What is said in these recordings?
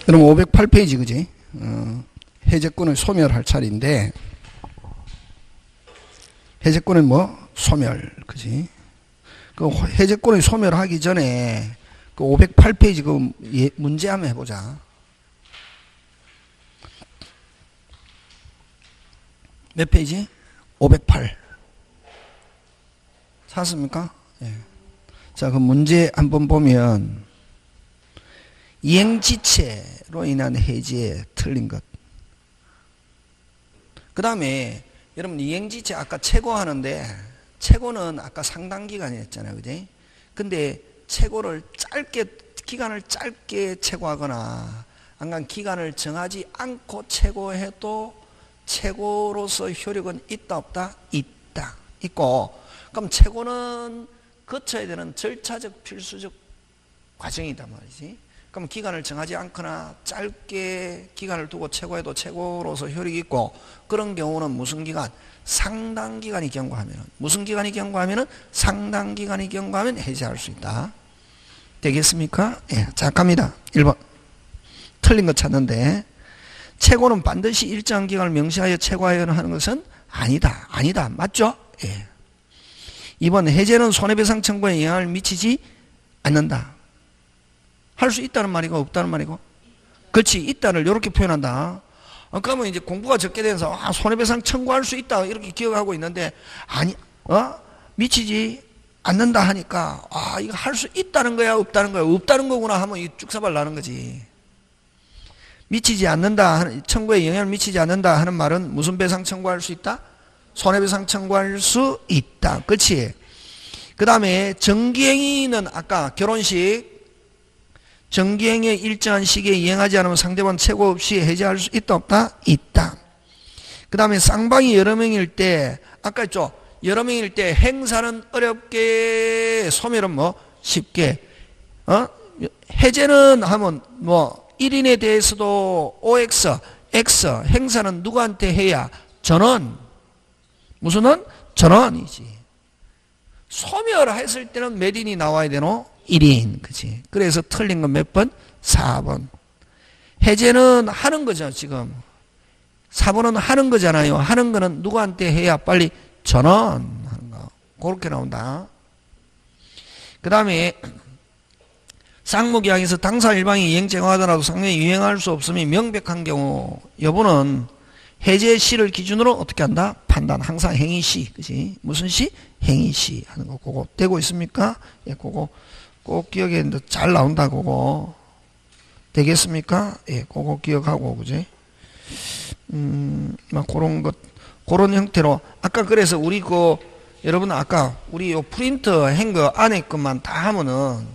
그럼 508페이지 그지? 해제권을 소멸할 차례인데, 해제권은 뭐? 소멸, 그지? 그 해제권을 소멸하기 전에 그 508페이지 그 문제 한번 해보자. 몇 페이지? 508. 찾았습니까? 예. 자, 그 문제 한번 보면, 이행지체로 인한 해지에 틀린 것. 그 다음에, 여러분, 이행지체 아까 최고하는데, 최고는 아까 상당기간이 했잖아요. 그지? 근데 최고를 기간을 짧게 최고하거나, 안간 기간을 정하지 않고 최고해도 최고로서 효력은 있다, 없다? 있다. 있고, 그럼 최고는 거쳐야 되는 절차적 필수적 과정이단 말이지. 그럼 기간을 정하지 않거나 짧게 기간을 두고 최고해도 최고로서 효력이 있고, 그런 경우는 무슨 기간? 상당 기간이 경과하면, 무슨 기간이 경과하면? 상당 기간이 경과하면 해제할 수 있다. 되겠습니까? 예, 자, 갑니다. 1번. 틀린 거 찾는데, 최고는 반드시 일정한 기간을 명시하여 최고하여 하는 것은 아니다. 아니다. 맞죠? 예. 2번. 해제는 손해배상 청구에 영향을 미치지 않는다. 할 수 있다는 말이고 없다는 말이고? 그렇지. 있다를 이렇게 표현한다. 그러면 이제 공부가 적게 돼서 손해배상 청구할 수 있다 이렇게 기억하고 있는데, 아니, 미치지 않는다 하니까 이거 할 수 있다는 거야 없다는 거야? 없다는 거구나 하면 이 쭉사발 나는 거지. 미치지 않는다, 청구에 영향을 미치지 않는다 하는 말은 무슨 배상 청구할 수 있다? 손해배상 청구할 수 있다. 그렇지? 그 다음에 정기행위는 아까 결혼식, 정기행위의 일정한 시기에 이행하지 않으면 상대방 최고 없이 해제할 수 있다 없다? 있다. 그 다음에 쌍방이 여러 명일 때, 아까 했죠? 여러 명일 때 행사는 어렵게, 소멸은 뭐 쉽게. 해제는 하면 뭐 1인에 대해서도 OX, X, 행사는 누구한테 해야? 전원. 무슨 원? 전원이지. 소멸했을 때는 몇 인이 나와야 되노? 1인. 그치? 그래서 틀린 건 몇 번? 4번. 해제는 하는 거죠, 지금. 4번은 하는 거잖아요. 하는 거는 누구한테 해야 빨리 전원하는 거. 그렇게 나온다. 그 다음에 쌍무기항에서 당사 일방이 이행 제공하더라도 상명이 유행할 수 없음이 명백한 경우 여부는 해제 시를 기준으로 어떻게 한다? 판단. 항상 행위시. 그지? 무슨 시? 행위시 하는 거. 그거 되고 있습니까? 예, 그거 꼭 기억해. 잘 나온다. 그거. 되겠습니까? 예, 그거 기억하고, 그지? 막 그런 것, 그런 형태로. 아까 그래서 우리 여러분 아까 우리 요 프린터 한 거 안에 것만 다 하면은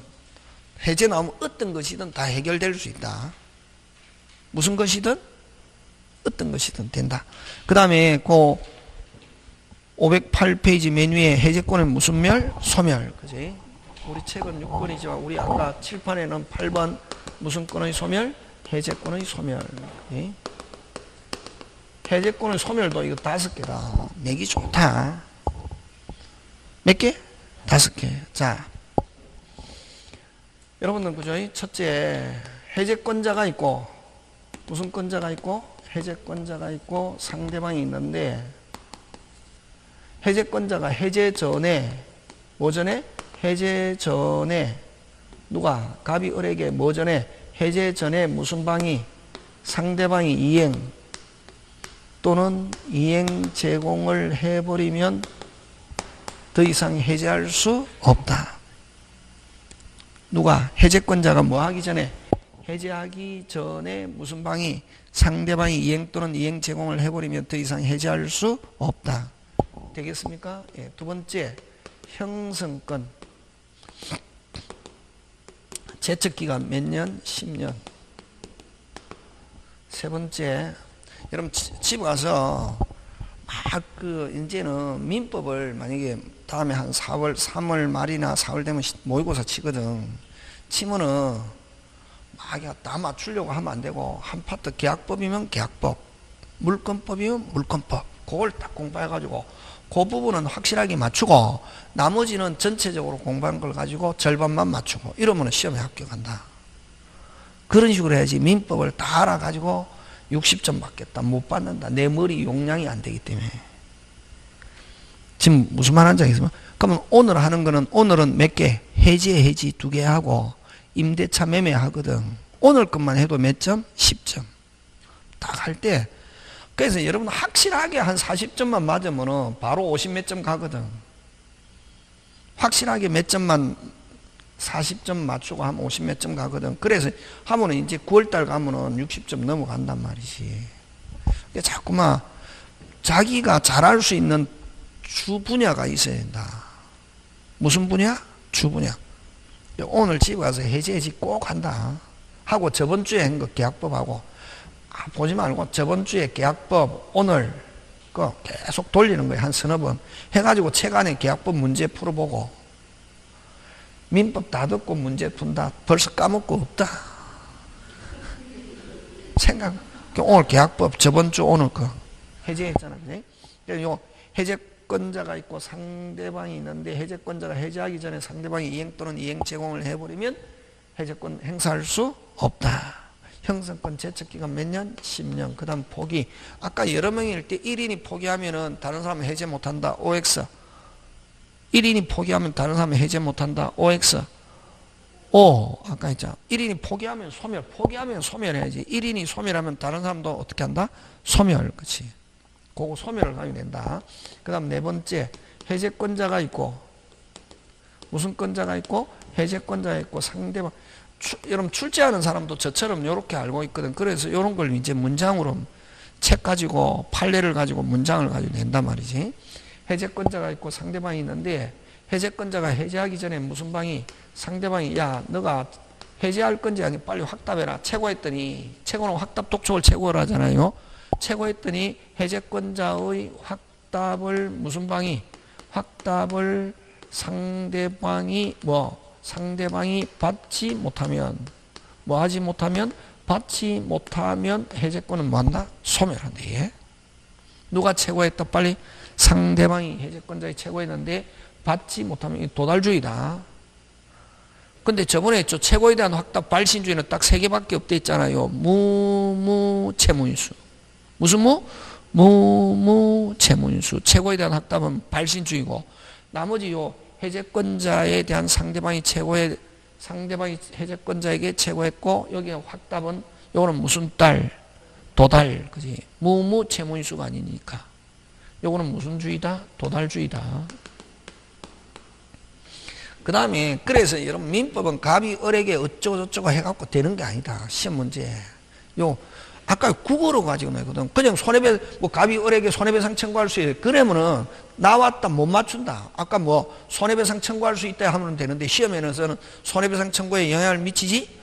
해제 나오면 어떤 것이든 다 해결될 수 있다. 무슨 것이든 어떤 것이든 된다. 그 다음에 508페이지 맨 위에 해제권은 무슨 멸? 소멸. 그지? 우리 책은 6번이지만 우리 아까 칠판에는 8번 무슨 권의 소멸? 해제권의 소멸. 예? 해제권의 소멸도 이거 5개다. 내기 좋다. 몇 개? 5개. 자, 여러분들 그죠? 첫째, 해제권자가 있고 무슨 권자가 있고? 해제권자가 있고 상대방이 있는데, 해제권자가 해제 전에 뭐 전에? 해제 전에 누가? 갑이 을에게 뭐 전에? 해제 전에 무슨 방이? 상대방이 이행 또는 이행 제공을 해버리면 더 이상 해제할 수 없다. 누가? 해제권자가 뭐 하기 전에? 해제하기 전에 무슨 방이? 상대방이 이행 또는 이행 제공을 해버리면 더 이상 해제할 수 없다. 되겠습니까? 예, 두 번째, 형성권. 제척기간 몇 년? 10년. 세 번째, 여러분 집 가서 막 이제는 민법을 만약에 다음에 한 3월 말이나 4월 되면 모의고사 치거든. 치면은 막 다 맞추려고 하면 안 되고, 한 파트 계약법이면 계약법, 물권법이면 물권법, 그걸 딱 공부해가지고 그 부분은 확실하게 맞추고 나머지는 전체적으로 공부한 걸 가지고 절반만 맞추고 이러면 시험에 합격한다. 그런 식으로 해야지 민법을 다 알아가지고 60점 받겠다. 못 받는다. 내 머리 용량이 안 되기 때문에. 지금 무슨 말 하는지 알겠습니까? 그러면 오늘 하는 거는 오늘은 몇 개? 해지 2개 하고 임대차 매매 하거든. 오늘 것만 해도 몇 점? 10점. 딱 할 때. 그래서 여러분 확실하게 한 40점만 맞으면 바로 50 몇 점 가거든. 확실하게 몇 점만 40점 맞추고 하면 50 몇 점 가거든. 그래서 하면은 이제 9월달 가면은 60점 넘어간단 말이지. 자꾸만 자기가 잘할 수 있는 주 분야가 있어야 된다. 무슨 분야? 주 분야. 오늘 집에 가서 해지 꼭 한다. 하고 저번 주에 한 거 계약법하고 보지 말고 저번 주에 계약법 오늘 거 계속 돌리는 거예요. 한 서너 번 해가지고 책 안에 계약법 문제 풀어보고 민법 다 듣고 문제 푼다. 벌써 까먹고 없다. 생각. 오늘 계약법 저번 주 오늘 거 해제했잖아. 그지? 요 해제권자가 있고 상대방이 있는데 해제권자가 해제하기 전에 상대방이 이행 또는 이행 제공을 해버리면 해제권 행사할 수 없다. 형성권 제척기간 몇 년? 10년. 그 다음 포기. 아까 여러 명일 때 1인이 포기하면은 다른 사람은 해제 못한다. OX. 1인이 포기하면 다른 사람은 해제 못한다. OX. O. 아까 했잖아. 1인이 포기하면 소멸. 포기하면 소멸해야지. 1인이 소멸하면 다른 사람도 어떻게 한다? 소멸. 그치. 그거 소멸을 하면 된다. 그 다음 네 번째. 해제권자가 있고 무슨 권자가 있고 해제권자가 있고 상대방. 여러분 출제하는 사람도 저처럼 이렇게 알고 있거든. 그래서 이런 걸 이제 문장으로 책 가지고 판례를 가지고 문장을 가지고 낸단 말이지. 해제권자가 있고 상대방이 있는데 해제권자가 해제하기 전에 무슨 방이 상대방이 야 너가 해제할 건지 아니 빨리 확답해라. 최고했더니 최고는 확답 독촉을 최고로 하잖아요. 최고했더니 해제권자의 확답을 무슨 방이 확답을 상대방이 상대방이 받지 못하면 하지 못하면 받지 못하면 해제권은 뭐한다? 소멸한다. 예? 누가 최고했다? 빨리 상대방이 해제권자의 최고했는데 받지 못하면 도달주의다. 근데 저번에 했죠. 최고에 대한 확답 발신주의는 딱 3개밖에 없대 있잖아요. 채무인수. 무슨 채무인수. 최고에 대한 확답은 발신주의고 나머지 요 해제권자에 대한 상대방이 해제권자에게 최고했고 여기에 확답은 요거는 무슨 도달. 그지? 채무인수가 아니니까. 요거는 무슨 주의다? 도달주의다. 그 다음에 그래서 여러분 민법은 갑이 을에게 어쩌고저쩌고 해갖고 되는 게 아니다. 시험 문제. 아까 국어로 가지고 내거든. 그냥 갑이 을에게 손해배상 청구할 수 있어요. 그러면은 나왔다 못 맞춘다. 아까 손해배상 청구할 수 있다 하면 되는데 시험에서는 손해배상 청구에 영향을 미치지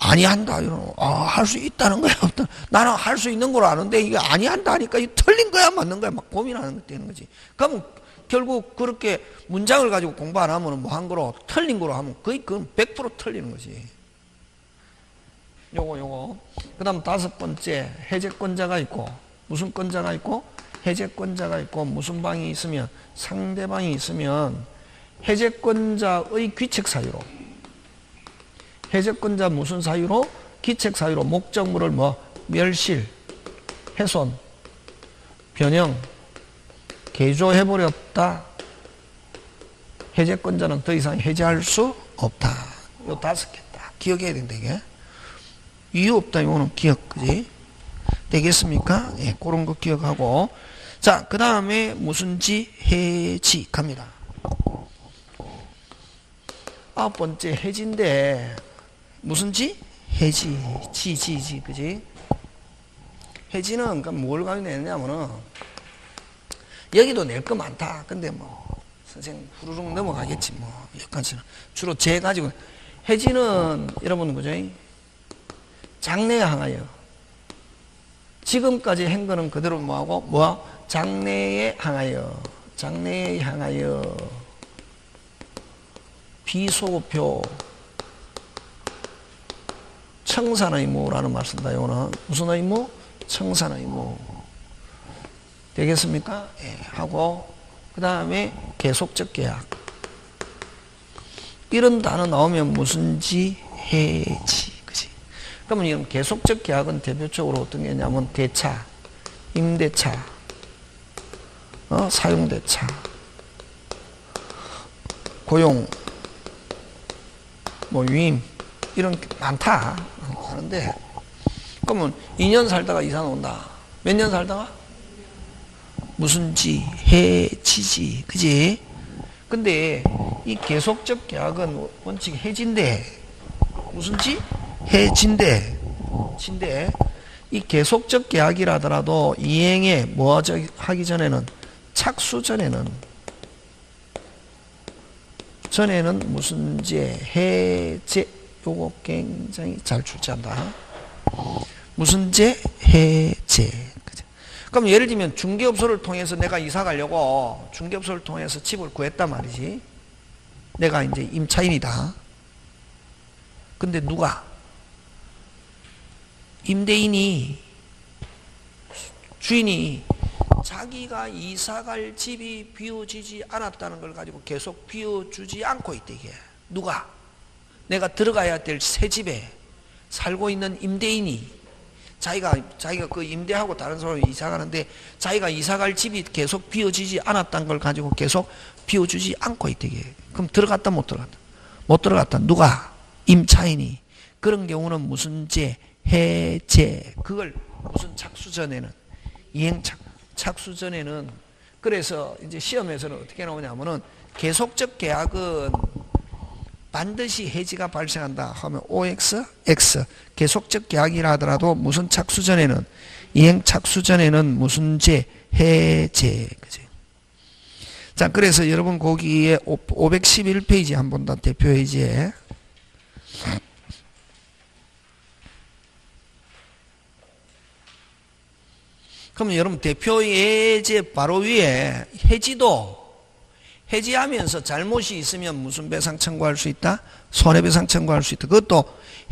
아니한다. 할 수 있다는 거야 없다. 나는 할 수 있는 걸 아는데 이게 아니한다 하니까 이 틀린 거야 맞는 거야 막 고민하는 거 되는 거지. 그럼 결국 그렇게 문장을 가지고 공부 안 하면 한 거로 틀린 거로 하면 거의 그건 100% 틀리는 거지. 요거. 그 다음 5번째, 해제권자가 있고, 무슨 권자가 있고, 해제권자가 있고, 무슨 방이 있으면, 상대방이 있으면, 해제권자의 귀책 사유로, 해제권자 무슨 사유로? 귀책 사유로 목적물을 멸실, 훼손, 변형, 개조해버렸다. 해제권자는 더 이상 해제할 수 없다. 요 5개 딱 기억해야 된다, 이게. 이유 없다. 이거는 기억, 그지? 되겠습니까? 예, 그런 거 기억하고. 자, 그 다음에 무슨지? 해지 갑니다. 9번째 해지인데, 무슨지? 해지. 지, 그지? 해지는 그러니까 뭘 가지고 내냐면은, 여기도 낼 거 많다. 근데 선생님 후루룩 넘어가겠지, 여기까지는. 주로 재 가지고. 해지는, 여러분, 그죠? 장래에 향하여. 지금까지 한 거는 그대로 장래에 향하여. 비소급표. 청산의무라는 말 쓴다. 이거는 무슨 의무? 청산의무. 되겠습니까? 예, 하고, 그 다음에 계속적 계약. 이런 단어 나오면 무슨지? 해지. 그지? 그러면 이런 계속적 계약은 대표적으로 어떤 게 있냐면 대차, 임대차, 사용대차, 고용, 뭐 유임 이런 게 많다 하는데, 그러면 2년 살다가 이사 온다. 몇 년 살다가? 무슨 지, 해, 지지, 그지? 근데 이 계속적 계약은 원칙 해지인데, 무슨 지? 해진대. 진대. 이 계속적 계약이라 하더라도 이행에 뭐 하기 전에는, 착수 전에는 무슨 제, 해제. 요거 굉장히 잘 출제한다. 무슨 제? 해제. 그럼 예를 들면 중개업소를 통해서 내가 이사 가려고 중개업소를 통해서 집을 구했단 말이지. 내가 이제 임차인이다. 근데 누가? 임대인이, 주인이 자기가 이사 갈 집이 비워지지 않았다는 걸 가지고 계속 비워주지 않고 있대, 이게. 누가? 내가 들어가야 될 새 집에 살고 있는 임대인이 자기가 그 임대하고 다른 사람이 이사 가는데 자기가 이사 갈 집이 계속 비워지지 않았다는 걸 가지고 계속 비워주지 않고 있대. 그럼 들어갔다 못 들어갔다? 못 들어갔다. 누가? 임차인이. 그런 경우는 무슨 제? 해제. 그걸 무슨 착수 전에는, 이행 착수 전에는. 그래서 이제 시험에서는 어떻게 나오냐면은 계속적 계약은 반드시 해지가 발생한다 하면 OX, X. 계속적 계약이라 하더라도 무슨 착수 전에는, 이행 착수 전에는 무슨 제? 해제. 그지? 자, 그래서 여러분 거기에 511페이지 한번 더 대표 해제. 그러면 여러분 대표 해제 바로 위에 해지하면서 잘못이 있으면 무슨 배상 청구할 수 있다? 손해배상 청구할 수 있다. 그것도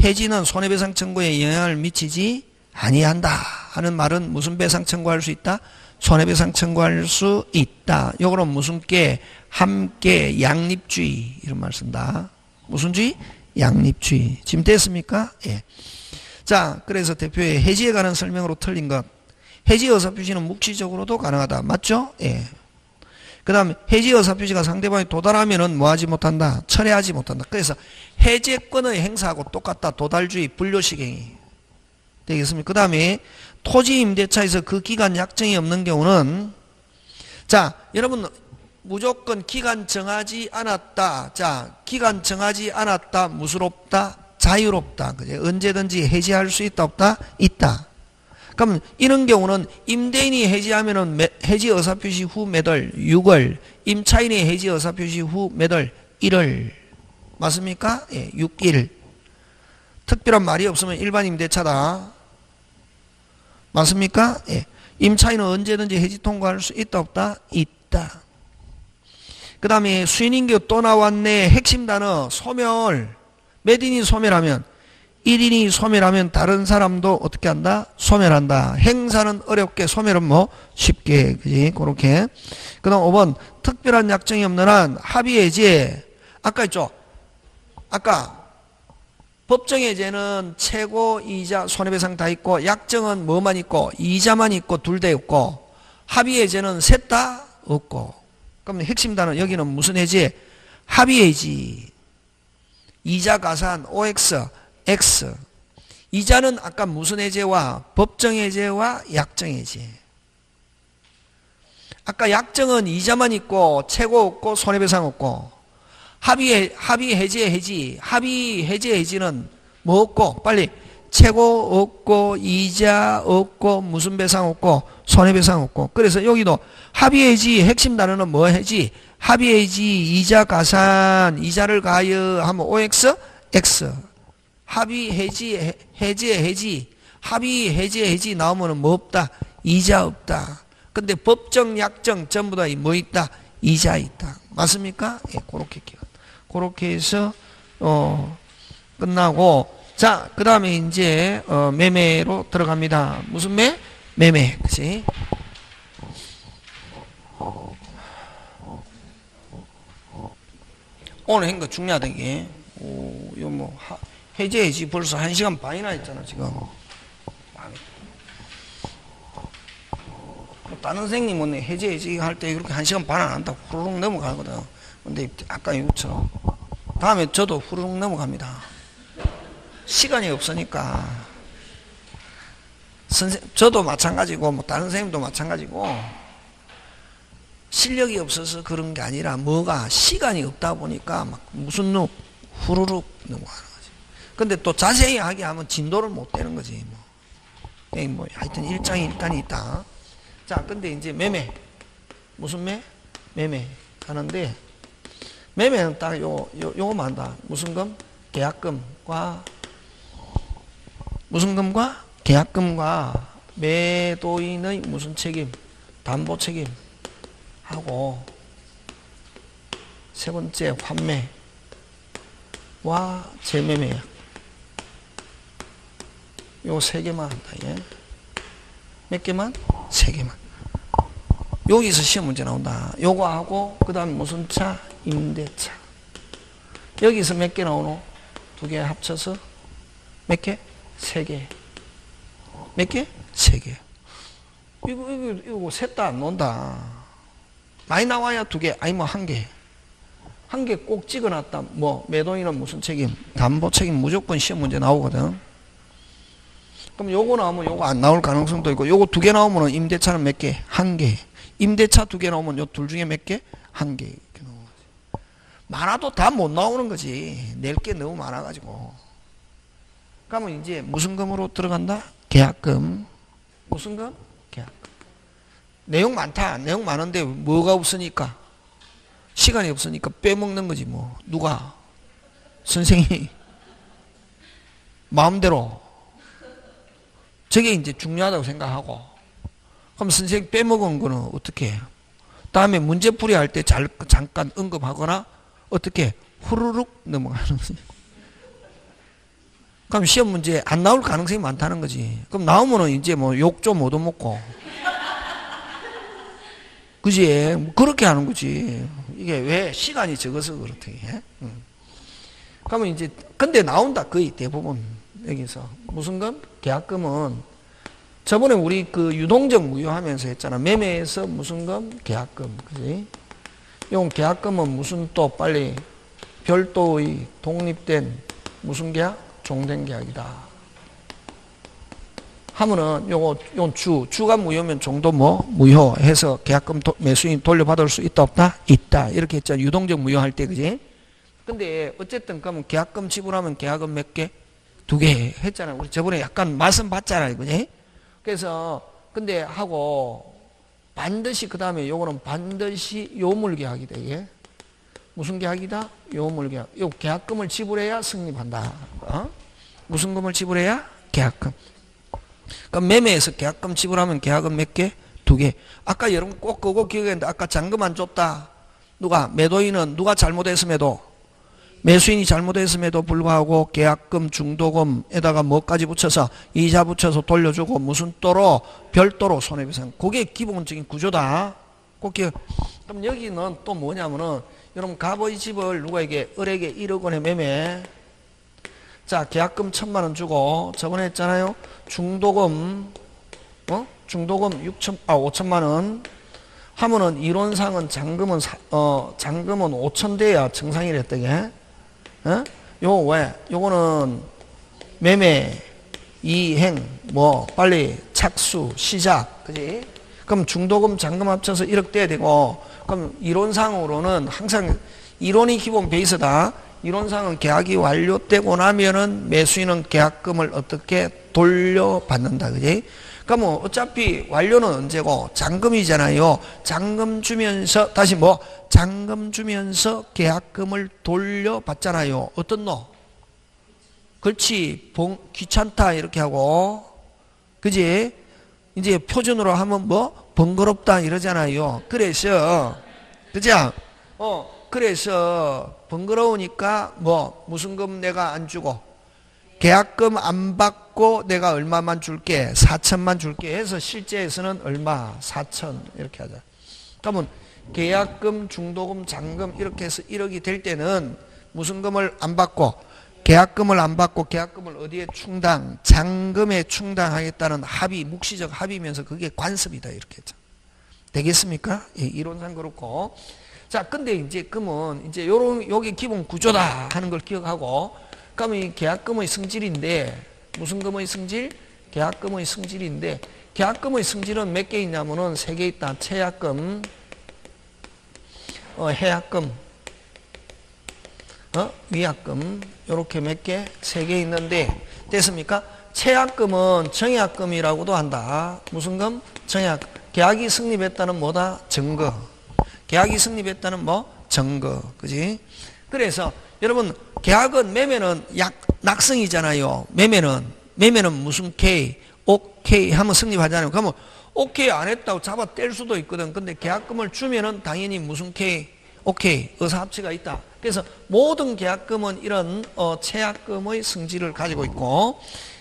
해지는 손해배상 청구에 영향을 미치지 아니한다 하는 말은 무슨 배상 청구할 수 있다? 손해배상 청구할 수 있다. 요거는 무슨 게? 함께 양립주의 이런 말 쓴다. 무슨 주의? 양립주의. 지금 됐습니까? 예. 자, 그래서 대표의 해지에 관한 설명으로 틀린 것. 해지 의사표시는 묵시적으로도 가능하다. 맞죠? 예. 그 다음에 해지 의사표시가 상대방이 도달하면은 뭐 하지 못한다? 철회하지 못한다. 그래서 해제권의 행사하고 똑같다. 도달주의, 분료시행이 되겠습니까? 그 다음에 토지 임대차에서 그 기간 약정이 없는 경우는, 자, 여러분 무조건 기간 정하지 않았다. 자, 기간 정하지 않았다. 무수롭다. 자유롭다. 그죠? 언제든지 해지할 수 있다. 없다? 있다. 그럼 이런 경우는 임대인이 해지하면은 해지 의사표시 후 몇 월? 6월. 임차인이 해지 의사표시 후 몇 월? 1월. 맞습니까? 예, 6일. 특별한 말이 없으면 일반 임대차다. 맞습니까? 예. 임차인은 언제든지 해지 통과할 수 있다. 없다? 있다. 그 다음에 수인인규 또 나왔네. 핵심 단어 소멸. 몇 인이 소멸하면? 1인이 소멸하면 다른 사람도 어떻게 한다? 소멸한다. 행사는 어렵게, 소멸은 뭐 쉽게. 그지? 그렇게. 그 다음 5번 특별한 약정이 없는 한 합의해제. 아까 있죠? 아까 법정해제는 최고, 이자, 손해배상 다 있고, 약정은 뭐만 있고? 이자만 있고 둘 다 없고, 합의해제는 셋 다 없고. 그럼 핵심 단어 여기는 무슨 해제? 합의해지. 이자 가산 OX X. 이자는 아까 무슨 해제와? 법정해제와 약정해제. 아까 약정은 이자만 있고 최고 없고 손해배상 없고, 합의해제 해지. 합의해제 해지는 뭐 없고? 빨리. 최고 없고 이자 없고 무슨 배상 없고 손해배상 없고. 그래서 여기도 합의해지 핵심 단어는 뭐 해지? 합의해지 이자 가산. 이자를 가하여 하면 OX X. 합의 해지 해지 합의 해지 나오면은 뭐 없다? 이자 없다. 근데 법정 약정 전부 다 뭐 있다? 이자 있다. 맞습니까? 예, 그렇게 해서 끝나고, 자, 그 다음에 이제 매매로 들어갑니다. 무슨 매? 매매. 그치? 오늘 한 거 중요하다 이게. 이거 뭐 해제해지 벌써 1시간 반이나 했잖아 지금. 다른 선생님은 해제해지 할 때 그렇게 1시간 반 안 한다고 후루룩 넘어가거든. 근데 아까 이것처럼 다음에 저도 후루룩 넘어갑니다. 시간이 없으니까. 저도 마찬가지고 뭐 다른 선생님도 마찬가지고 실력이 없어서 그런 게 아니라 뭐가 시간이 없다 보니까 막 무슨 룩 후루룩 넘어가는 거지. 근데 또 자세히 하게 하면 진도를 못 되는 거지. 뭐 하여튼 일장이 있다. 자, 근데 이제 매매 무슨 매매 하는데 매매는 딱 요거만 한다. 무슨 금? 계약금과 무슨 금과 계약금과 매도인의 무슨 책임? 담보 책임 하고 세 번째 환매와 재매매약 요 세 개만 한다. 예. 몇 개만? 세 개만. 여기서 시험 문제 나온다. 요거 하고 그 다음 무슨 차? 임대차. 여기서 몇 개 나오노? 두 개 합쳐서 몇 개? 세 개. 몇 개? 세 개. 이거 셋 다 안 논다. 많이 나와야 두 개, 아니 뭐 한 개. 한 개 꼭 찍어놨다. 뭐 매도인은 무슨 책임? 담보 책임 무조건 시험 문제 나오거든. 그럼 요거 나오면 요거 안 나올 가능성도 있고, 요거 두 개 나오면 임대차는 몇 개? 한 개. 임대차 두 개 나오면 요 둘 중에 몇 개? 한 개. 이렇게 나오는 거지. 많아도 다 못 나오는 거지. 낼 게 너무 많아가지고. 그러면 이제 무슨 금으로 들어간다? 계약금. 무슨 금? 계약금. 내용 많다. 내용 많은데 뭐가 없으니까? 시간이 없으니까 빼먹는 거지 뭐. 누가? 선생님이 마음대로. 저게 이제 중요하다고 생각하고. 그럼 선생님 빼먹은 거는 어떻게 해요? 다음에 문제풀이 할 때 잠깐 언급하거나 어떻게 후루룩 넘어가는 거지. 그럼 시험 문제 안 나올 가능성이 많다는 거지. 그럼 나오면은 이제 뭐 욕 좀 얻어먹고. 그지? 그렇게 하는 거지. 이게 왜 시간이 적어서 그렇대. 그러면 이제 근데 나온다 거의 대부분 여기서 무슨 금? 계약금은 저번에 우리 그 유동적 무효하면서 했잖아. 매매에서 무슨 금? 계약금. 그지? 이 계약금은 무슨 또 빨리 별도의 독립된 무슨 계약? 종된 계약이다. 하면은 요거 주가 무효면 종도 뭐 무효해서 계약금 매수인 돌려받을 수 있다 없다? 있다. 이렇게 했잖아. 유동적 무효할 때 그지? 근데 어쨌든 그러면 계약금 지불하면 계약금 몇 개? 두 개 했잖아. 우리 저번에 약간 말씀 받잖아, 그지? 그래서 근데 하고 반드시 그 다음에 요거는 반드시 요물계약이다. 이게 무슨 계약이다? 요물계약. 요 계약금을 지불해야 승립한다. 무슨 금을 지불해야? 계약금. 그럼 매매에서 계약금 지불하면 계약금 몇 개? 두 개. 아까 여러분 꼭 그거 기억했는데 아까 잔금 안 줬다. 누가? 매도인은 누가 잘못했음에도 매수인이 잘못했음에도 불구하고 계약금 중도금에다가 뭐까지 붙여서 이자 붙여서 돌려주고 무슨 또로? 별도로 손해배상. 그게 기본적인 구조다. 꼭 기억. 그럼 여기는 또 뭐냐면은 여러분 갑의 집을 누구에게 을에게 1억 원에 매매. 자, 계약금 1,000만 원 주고 저번에 했잖아요. 중도금 중도금 5천만 원 하면은 이론상은 잔금은 5천 돼야 정상이랬다. 이게. 요거 왜? 요거는 매매, 이행, 뭐 빨리 착수, 시작, 그지? 그럼 중도금, 잔금 합쳐서 1억 돼야 되고, 그럼 이론상으로는 항상 이론이 기본 베이스다. 이론상은 계약이 완료되고 나면은 매수인은 계약금을 어떻게 돌려받는다, 그지? 그러면 어차피 완료는 언제고? 잔금이잖아요. 잔금 주면서 다시 뭐? 잔금 주면서 계약금을 돌려받잖아요. 어떤 노? 그렇지. 귀찮다 이렇게 하고, 그지? 이제 표준으로 하면 뭐? 번거롭다 이러잖아요. 그래서 그죠? 그래서 번거로우니까 뭐 무슨 금 내가 안 주고 계약금 안 받고 내가 얼마만 줄게? 4천만 줄게 해서 실제에서는 얼마? 4천 이렇게 하자. 그러면 계약금, 중도금, 잔금 이렇게 해서 1억이 될 때는 무슨 금을 안 받고 계약금을 안 받고 계약금을 어디에 충당? 잔금에 충당하겠다는 합의, 묵시적 합의면서 그게 관습이다 이렇게 했죠. 되겠습니까? 예, 이론상 그렇고. 자, 근데 이제 그러면 이제 요게 기본 구조다 하는 걸 기억하고, 그러면 이 계약금의 성질인데 무슨 금의 성질? 계약금의 성질인데, 계약금의 성질은 몇 개 있냐면은 3개 있다. 체약금, 해약금, 위약금, 요렇게 몇 개? 3개 있는데, 됐습니까? 체약금은 정약금이라고도 한다. 무슨 금? 정약. 계약이 성립했다는 뭐다? 증거. 계약이 성립했다는 뭐? 증거. 그지? 그래서 여러분, 계약은 매매는 낙성이잖아요. 매매는 무슨 K, 오케이 하면 성립하잖아요. 그러면 오케이 안 했다고 잡아 뗄 수도 있거든. 근데 계약금을 주면은 당연히 무슨 K, 오케이, 의사합치가 있다. 그래서 모든 계약금은 이런 체약금의 성질을 가지고 있고,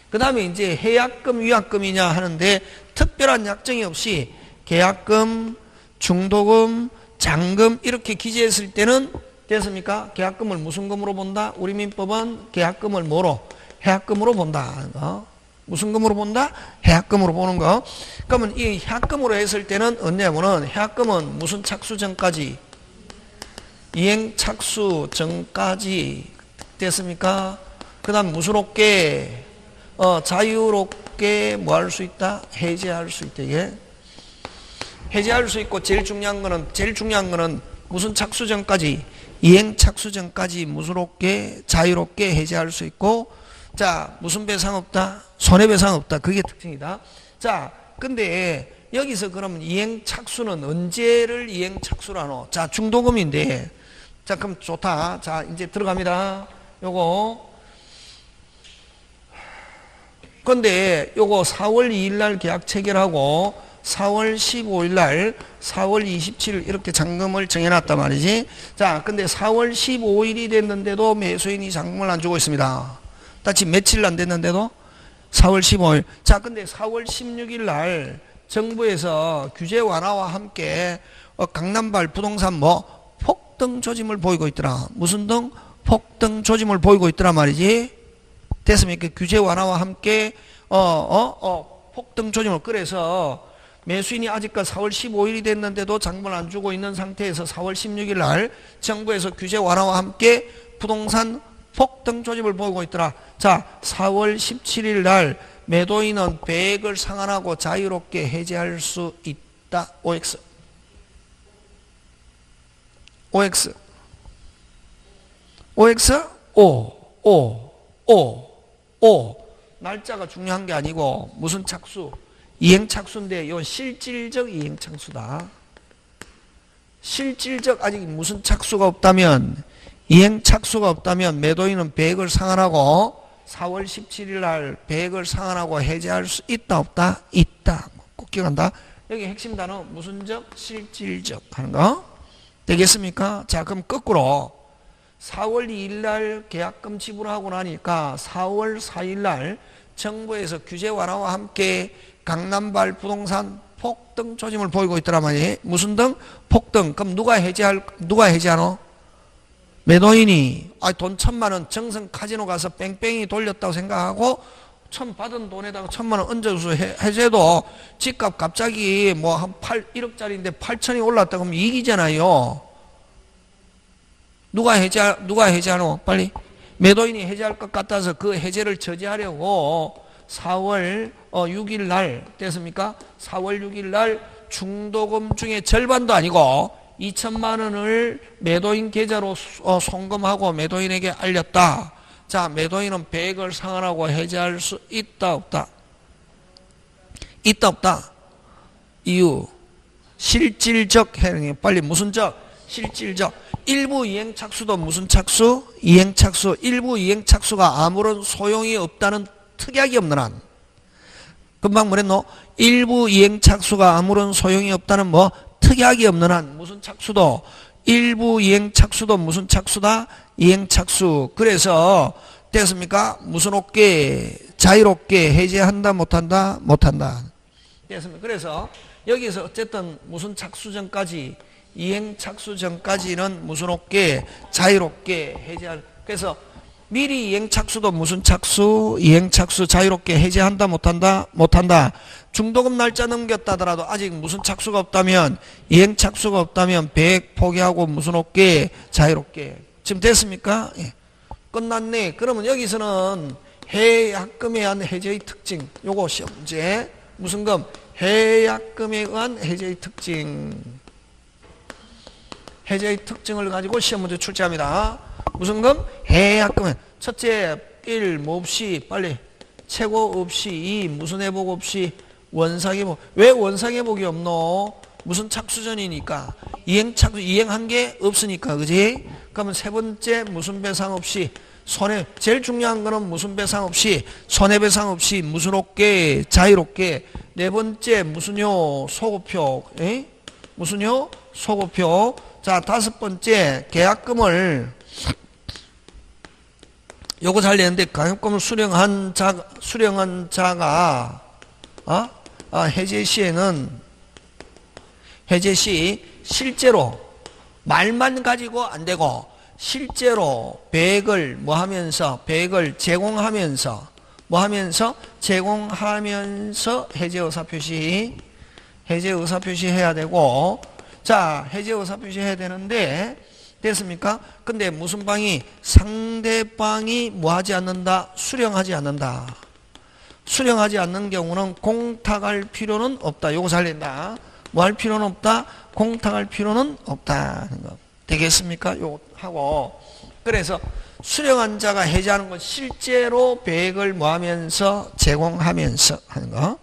그 다음에 이제 해약금, 위약금이냐 하는데 특별한 약정이 없이 계약금, 중도금, 잔금 이렇게 기재했을 때는 됐습니까? 계약금을 무슨 금으로 본다? 우리 민법은 계약금을 뭐로? 해약금으로 본다. 무슨 금으로 본다? 해약금으로 보는 거. 그러면 이 해약금으로 했을 때는 언제냐면은 해약금은 무슨 착수 전까지? 이행 착수 전까지 됐습니까? 그 다음 무수롭게 자유롭게 뭐 할 수 있다? 해제할 수 있다. 이게 해제할 수 있고 제일 중요한 거는 무슨 착수 전까지? 이행 착수 전까지 무수롭게 자유롭게 해제할 수 있고, 자, 무슨 배상 없다? 손해배상 없다. 그게 특징이다. 자, 근데 여기서 그러면 이행 착수는 언제를 이행 착수로 하노? 자, 중도금인데, 자, 그럼 좋다. 자, 이제 들어갑니다. 요거. 근데 요거 4월 2일 날 계약 체결하고 4월 15일 날 4월 27일 이렇게 잔금을 정해놨단 말이지. 자, 근데 4월 15일이 됐는데도 매수인이 잔금을 안 주고 있습니다. 지금 며칠 안 됐는데도 4월 15일. 자, 근데 4월 16일 날 정부에서 규제 완화와 함께 강남발 부동산 뭐 폭등 조짐을 보이고 있더라. 무슨 등? 폭등 조짐을 보이고 있더라 말이지. 됐습니까? 규제 완화와 함께 폭등 조짐을. 그래서 매수인이 아직까지 4월 15일이 됐는데도 잔금을 안 주고 있는 상태에서 4월 16일 날 정부에서 규제 완화와 함께 부동산 폭등 조짐을 보이고 있더라. 자, 4월 17일 날 매도인은 배액을 상환하고 자유롭게 해제할 수 있다. OX. OX. OX? O. 날짜가 중요한 게 아니고 무슨 착수? 이행착수인데 이건 실질적 이행착수다. 실질적 아직 무슨 착수가 없다면, 이행착수가 없다면 매도인은 배액을 상환하고 4월 17일 날 배액을 상환하고 해제할 수 있다 없다? 있다. 꼭 기억한다. 여기 핵심 단어 무슨적? 실질적 하는 거. 되겠습니까? 자, 그럼 거꾸로 4월 2일 날 계약금 지불하고 나니까 4월 4일 날 정부에서 규제 완화와 함께 강남발 부동산 폭등 조짐을 보이고 있더란 말이에요. 무슨 등? 폭등. 그럼 누가 해제하노? 매도인이 돈 1,000만 원 정성 카지노 가서 뺑뺑이 돌렸다고 생각하고 받은 돈에다가 1,000만 원 얹어서 해제도 집값 갑자기 뭐 한 1억짜리인데 8천이 올랐다 그러면 이익이잖아요. 누가 해제하노? 빨리. 매도인이 해제할 것 같아서 그 해제를 저지하려고 4월 6일 날 됐습니까? 4월 6일 날 중도금 중에 절반도 아니고 2천만 원을 매도인 계좌로 송금하고 매도인에게 알렸다. 자, 매도인은 배액을 상환하고 해제할 수 있다 없다? 있다 없다? 이유 실질적 해명이 빨리 무슨 적? 실질적. 일부 이행 착수도 무슨 착수? 이행 착수. 일부 이행 착수가 아무런 소용이 없다는 특약이 없는 한. 금방 뭐랬노? 일부 이행 착수가 아무런 소용이 없다는 뭐? 특약이 없는 한. 무슨 착수도? 일부 이행 착수도 무슨 착수다? 이행 착수. 그래서 됐습니까? 무슨 없게 자유롭게 해제한다 못한다? 못한다. 됐습니까? 그래서 여기서 어쨌든 무슨 착수 전까지 이행 착수 전까지는 무슨 없게 자유롭게 해제할. 그래서 미리 이행착수도 무슨 착수? 이행착수 자유롭게 해제한다 못한다? 못한다. 중도금 날짜 넘겼다더라도 아직 무슨 착수가 없다면 이행착수가 없다면 100 포기하고 무슨 없게? 자유롭게. 지금 됐습니까? 예. 끝났네. 그러면 여기서는 해약금에 의한 해제의 특징. 요거 시험 문제. 무슨 금? 해약금에 의한 해제의 특징. 해제의 특징을 가지고 시험 문제 출제합니다. 무슨 금? 해약금은 첫째 1 뭐 없이 빨리 최고 없이 2 무슨 회복 없이 원상회복. 왜 원상회복이 없노? 무슨 착수전이니까 이행착수 이행한 게 없으니까 그지? 그러면 세 번째 무슨 배상 없이 손해 제일 중요한 거는 무슨 배상 없이 손해배상 없이 무슨 없게 자유롭게. 네 번째 무슨요? 소급표. 에? 무슨요? 소급표. 자 다섯 번째 계약금을 요거 잘 내는데 가입금을 수령한 자가 해제 시에는 해제 시 실제로 말만 가지고 안 되고 실제로 배액을 뭐 하면서 배액을 제공하면서 뭐 하면서 제공하면서 해제 의사 표시 해야 되고 자 해제 의사 표시 해야 되는데 됐습니까? 근데 무슨 방이 상대방이 뭐 하지 않는다? 수령하지 않는다. 수령하지 않는 경우는 공탁할 필요는 없다. 요거 잘 낸다. 뭐 할 필요는 없다? 공탁할 필요는 없다. 되겠습니까? 요거 하고. 그래서 수령한 자가 해제하는 건 실제로 배액을 뭐 하면서 제공하면서 하는 거.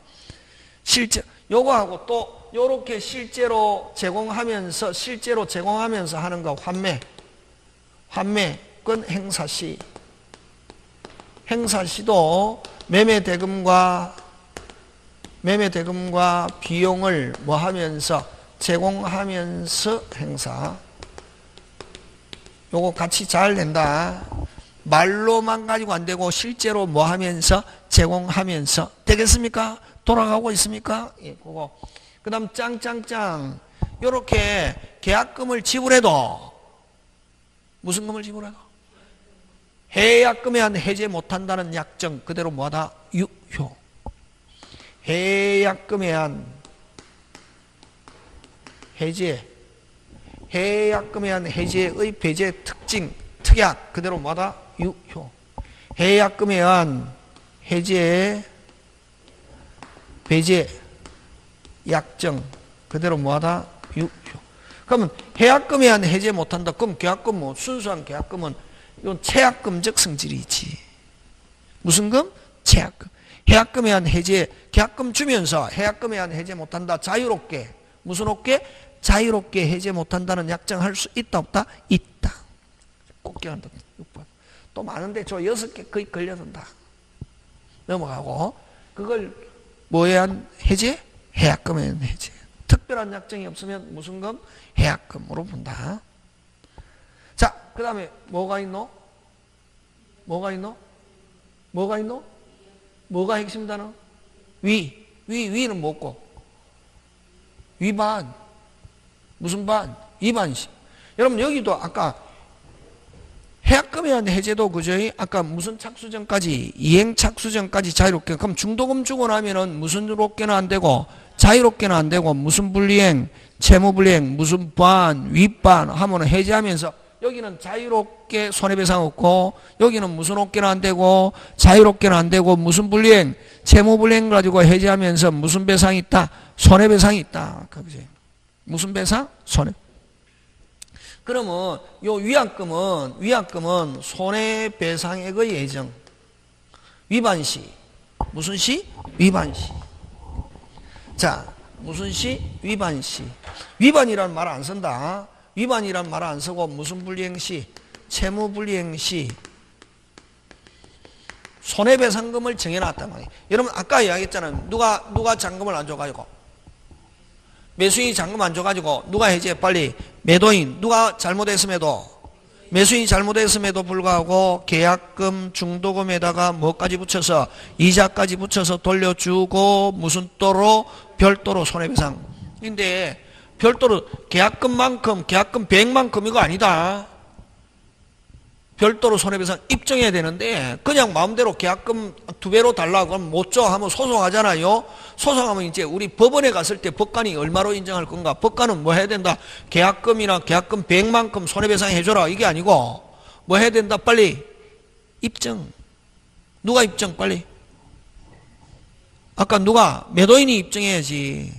실제 요거 하고 또 요렇게 실제로 제공하면서 하는 거 환매권 행사시도 매매대금과 비용을 뭐 하면서 제공하면서 행사. 요거 같이 잘 낸다. 말로만 가지고 안 되고 실제로 뭐 하면서 제공하면서 되겠습니까? 돌아가고 있습니까? 예, 그거. 그 다음 짱짱짱 요렇게 계약금을 지불해도 무슨 금을 지불해도 해약금에 한 해제 못한다는 약정 그대로 뭐하다? 유효. 해약금에 한 해약금에 한 해제의 배제 특징 특약 그대로 뭐하다? 유효. 해약금에 한 해제 배제 약정 그대로 뭐하다? 유효. 그러면 해약금에 한 해제 못한다. 그럼 계약금 뭐 순수한 계약금은 이건 체약금적 성질이지. 무슨 금? 체약금. 해약금에 한 해제 계약금 주면서 해약금에 한 해제 못한다. 자유롭게 무슨 없게? 자유롭게 해제 못한다는 약정할 수 있다 없다? 있다. 꼭 기억한다. 6번. 또 많은데 저 6개 거의 걸려든다. 넘어가고 그걸 뭐에 한 해제? 해약금에 대한 해제. 특별한 약정이 없으면 무슨 금? 해약금으로 본다. 자, 그 다음에 뭐가 있노? 뭐가 핵심 단어? 위는 뭐고? 위반. 무슨 반? 위반시. 여러분 여기도 아까 해약금에 대한 해제도 그죠? 아까 무슨 착수전까지 이행 착수전까지 자유롭게. 그럼 중도금 주고 나면은 무슨 롭게는 안 되고 자유롭게는 안 되고 무슨 불이행, 채무불이행, 무슨 반, 윗반 하면은 해제하면서 여기는 자유롭게 손해배상 없고 여기는 무슨 없게는 안 되고 자유롭게는 안 되고 무슨 불이행, 채무불이행 가지고 해제하면서 무슨 배상이 있다? 손해배상이 있다. 그지? 무슨 배상? 손해. 그러면 요 위약금은 손해배상액의 예정. 위반시. 무슨 시? 위반시. 자, 무슨 시? 위반시. 위반이라는 말 안 쓴다. 위반이라는 말 안 쓰고 무슨 불이행시? 채무불이행시. 손해배상금을 정해놨단 말이에요. 여러분 아까 이야기했잖아요. 누가 잔금을 안 줘가지고 매수인이 잔금 안 줘가지고 누가 해제 빨리 매도인 누가 잘못했음에도 매수인이 잘못했음에도 불구하고 계약금 중도금에다가 뭐까지 붙여서 이자까지 붙여서 돌려주고 무슨 또로 별도로 손해배상. 근데 별도로 계약금만큼 계약금 100만큼 이거 아니다. 별도로 손해배상 입증해야 되는데 그냥 마음대로 계약금 2배로 달라 그러면 못 줘 하면 소송하잖아요. 소송하면 이제 우리 법원에 갔을 때 법관이 얼마로 인정할 건가? 법관은 뭐 해야 된다? 계약금이나 계약금 100만큼 손해배상 해줘라 이게 아니고 뭐 해야 된다? 빨리 입증. 누가 입증? 빨리. 아까 누가? 매도인이 입증해야지.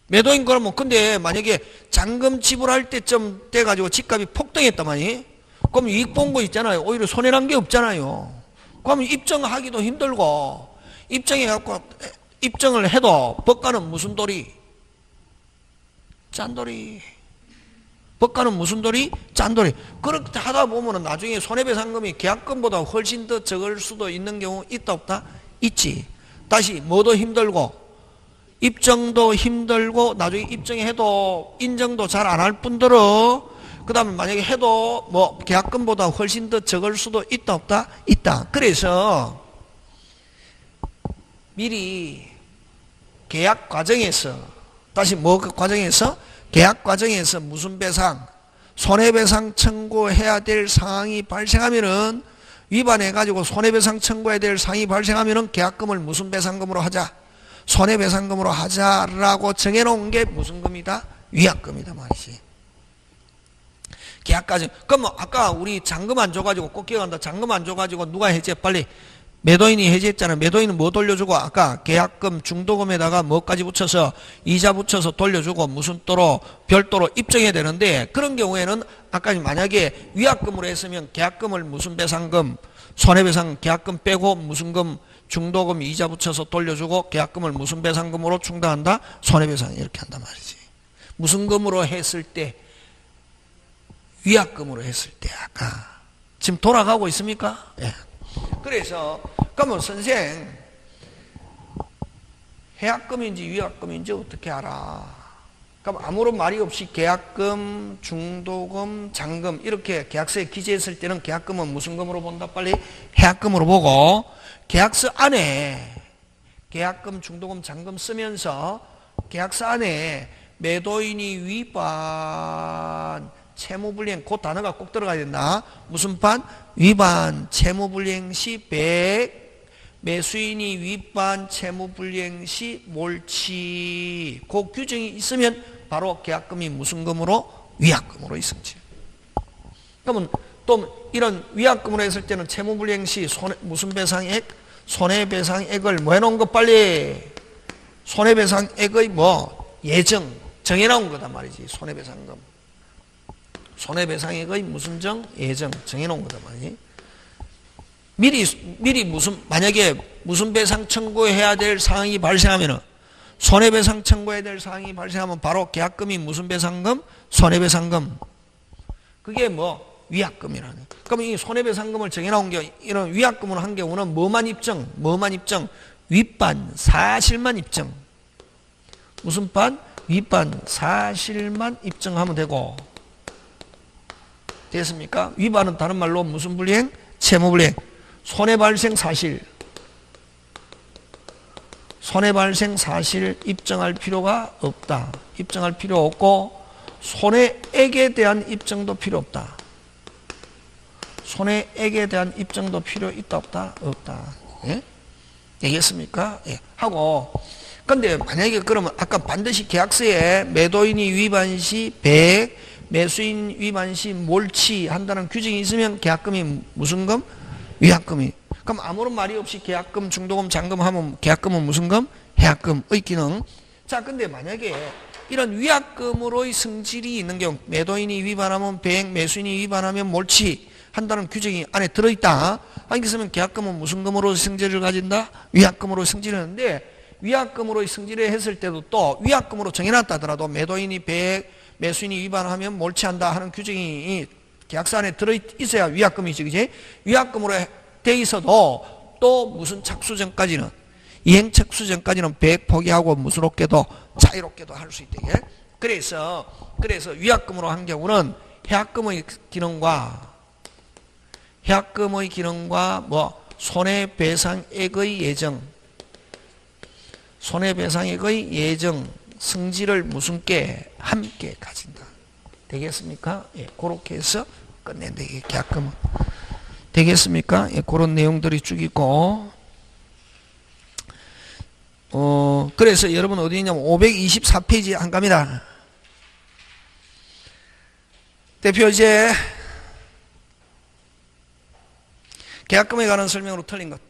매도인 그러면 근데 만약에 잔금 지불할 때쯤 돼가지고 집값이 폭등했단 말이에요. 그럼 이익 본 거 있잖아요. 오히려 손해난 게 없잖아요. 그럼 입증하기도 힘들고 입증해갖고 입증을 해도 법관은 무슨 도리? 짠도리. 법관은 무슨 도리? 짠도리. 그렇게 하다 보면은 나중에 손해배상금이 계약금보다 훨씬 더 적을 수도 있는 경우 있다 없다? 있지. 다시 뭐도 힘들고 입증도 힘들고 나중에 입증해도 인정도 잘 안 할 뿐더러 그 다음에 만약에 해도 뭐 계약금보다 훨씬 더 적을 수도 있다 없다? 있다. 그래서 미리 계약 과정에서 다시 뭐 그 과정에서 계약 과정에서 무슨 배상 손해배상 청구해야 될 상황이 발생하면은 위반해가지고 손해배상 청구해야 될 상황이 발생하면은 계약금을 무슨 배상금으로 하자? 손해배상금으로 하자라고 정해놓은 게 무슨 금이다? 위약금이다 말이지. 계약까지. 그럼 아까 우리 잔금 안 줘가지고 꼭 기억한다. 잔금 안 줘가지고 누가 해제? 빨리. 매도인이 해제했잖아. 매도인은 뭐 돌려주고 아까 계약금 중도금에다가 뭐까지 붙여서 이자 붙여서 돌려주고 무슨 또로 별도로 입증해야 되는데 그런 경우에는 아까 만약에 위약금으로 했으면 계약금을 무슨 배상금 손해배상 계약금 빼고 무슨 금 중도금 이자 붙여서 돌려주고 계약금을 무슨 배상금으로 충당한다? 손해배상 이렇게 한단 말이지. 무슨 금으로 했을 때 위약금으로 했을 때 아까 지금 돌아가고 있습니까? 예. 그래서 그러면 선생 해약금인지 위약금인지 어떻게 알아? 그럼 아무런 말이 없이 계약금, 중도금, 잔금 이렇게 계약서에 기재했을 때는 계약금은 무슨 금으로 본다? 빨리 해약금으로 보고 계약서 안에 계약금, 중도금, 잔금 쓰면서 계약서 안에 매도인이 위반 채무불이행 그 단어가 꼭 들어가야 된다. 무슨 반? 위반 채무불이행 시 100 매수인이 위반 채무불이행 시 몰치 그 규정이 있으면 바로 계약금이 무슨 금으로? 위약금으로 있음지. 그러면 또 이런 위약금으로 했을 때는 채무불이행 시 무슨 배상액? 손해배상액을 뭐 해놓은 거 빨리 손해배상액의 뭐 예정 정해놓은 거단 말이지. 손해배상금 손해배상액의 무슨 정? 예정 정해놓은 거단 말이지. 미리 무슨 만약에 무슨 배상 청구해야 될 상황이 발생하면은 손해배상 청구해야 될 상황이 발생하면 바로 계약금이 무슨 배상금? 손해배상금. 그게 뭐 위약금이라는. 그럼 이 손해배상금을 정해놓은 게 이런 위약금으로 한 경우는 뭐만 입증? 윗반 사실만 입증. 무슨 반? 윗반 사실만 입증하면 되고. 됐습니까? 위반은 다른 말로 무슨 불이행? 채무불이행. 손해발생 사실. 손해발생 사실 입증할 필요가 없다. 입증할 필요 없고 손해액에 대한 입증도 필요 없다. 손해액에 대한 입증도 필요 있다 없다? 없다. 예? 되겠습니까? 예. 하고 근데 만약에 그러면 아까 반드시 계약서에 매도인이 위반 시 100 매수인 위반 시 몰치한다는 규정이 있으면 계약금이 무슨 금? 위약금이. 그럼 아무런 말이 없이 계약금, 중도금, 잔금 하면 계약금은 무슨 금? 해약금의 기능. 자, 근데 만약에 이런 위약금으로의 성질이 있는 경우 매도인이 위반하면 100, 매수인이 위반하면 몰치 한다는 규정이 안에 들어있다. 안에 있으면 계약금은 무슨 금으로 성질을 가진다? 위약금으로 성질하는데 위약금으로 성질을 했을 때도 또 위약금으로 정해놨다 하더라도 매도인이 100, 매수인이 위반하면 몰치한다 하는 규정이 계약서 안에 들어있어야 위약금이지, 그지? 위약금으로 돼 있어도 또 무슨 착수 전까지는, 이행 착수 전까지는 100 포기하고 무스럽게도 자유롭게도 할 수 있대. 그래서 위약금으로 한 경우는 해약금의 기능과 뭐 손해배상액의 예정, 손해배상액의 예정 성질을 무슨 게 함께 가진다. 되겠습니까? 예, 그렇게 해서 끝낸다. 이게 계약금은. 되겠습니까? 예, 그런 내용들이 쭉 있고, 그래서 여러분 어디 있냐면 524페이지 한 갑니다. 대표제 계약금에 관한 설명으로 틀린 것.